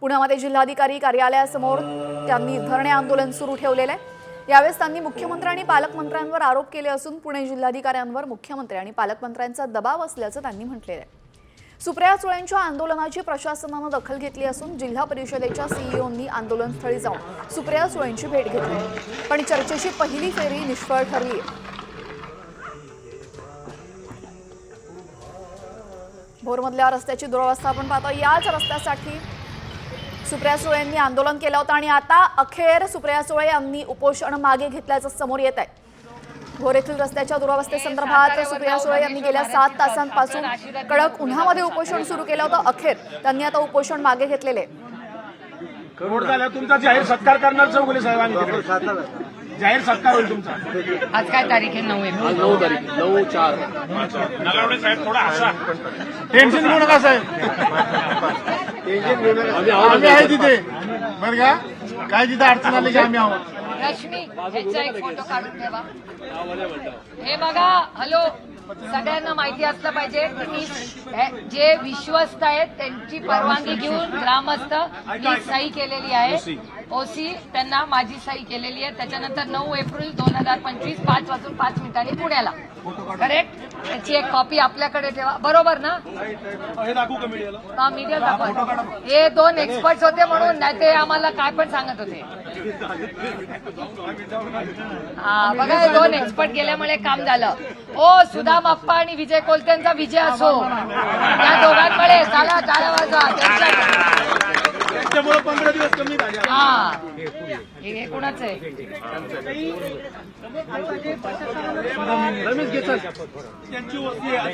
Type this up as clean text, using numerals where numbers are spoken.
पुण्यामध्ये जिल्हाधिकारी कार्यालयासमोर त्यांनी धरणे आंदोलन सुरू ठेवलेले आहे। यावेळेस त्यांनी मुख्यमंत्री आणि पालकमंत्र्यांवर आरोप केले असून पुणे जिल्हाधिकाऱ्यांवर मुख्यमंत्री आणि पालकमंत्र्यांचा दबाव असल्याचं त्यांनी म्हटलेलं आहे। सुप्रिया सुळेंच्या आंदोलनाची प्रशासनाने दखल घेतली असून जिल्हा परिषदेच्या सीईओंनी आंदोलनस्थळी जाऊन सुप्रिया सुळेंची भेट घेतली, पण चर्चेची पहिली फेरी निष्फळ ठरली आहे। भोरमधल्या रस्त्याची दुरवस्था आपण पाहतो। याच रस्त्यासाठी सुप्रिया सुळेंनी आंदोलन केलं होतं आणि आता अखेर सुप्रिया सुळे यांनी उपोषण मागे घेतल्याचं समोर येत आहे। भोर येथील रस्त्याच्या दुरवस्थेसंदर्भात सुप्रिया सुळे यांनी गेल्या 7 तासांपासून कडक उन्हामध्ये उपोषण सुरू केलं होतं। अखेर त्यांनी आता उपोषण मागे घेतलेले। तुमचा जाहीर सत्कार करणार चौगुले साहेबांनी जाहीर सत्कार होईल तुमचा। आज काय तारीख आहे? 9 एप्रिल। 9 तारीख 9/4। नलावडे साहेब थोडा हसा, टेन्शन घेऊ नका साहेब, टेन्शन घेऊ नका, आम्ही आहे तिथे बरं का, काय तिथे अडचण आली की आम्ही आहोत। रश्मी ह्याचा एक फोटो काढून ठेवा। हे बघा, हॅलो, सगळ्यांना माहिती असलं पाहिजे की मी जे विश्वस्त आहेत त्यांची परवानगी घेऊन ग्रामस्थ मी सही केलेली आहे। ओसी त्यांना माझी सही केलेली आहे। त्याच्यानंतर 9 एप्रिल 2025 5:05 पुण्याला, करेक्ट? त्याची एक कॉपी आपल्याकडे ठेवा, बरोबर ना? हे दाखवू का मीडियाला? मीडिया दाखवा। हे 2 एक्सपर्ट्स होते म्हणून, नाही ते आम्हाला काय पण सांगत होते। हा बघा, हे 2 एक्सपर्ट गेल्यामुळे काम झालं। ओ सुदाम अप्पा आणि विजय कोलतेंचा विजय असो, या दोघांमुळे चला टाळ्या वाजवा। त्याच्यामुळे 15 दिवस कमी झाले। हा, हे कुणाच आहे? रमेश घेतात त्यांची वस्ती आहे।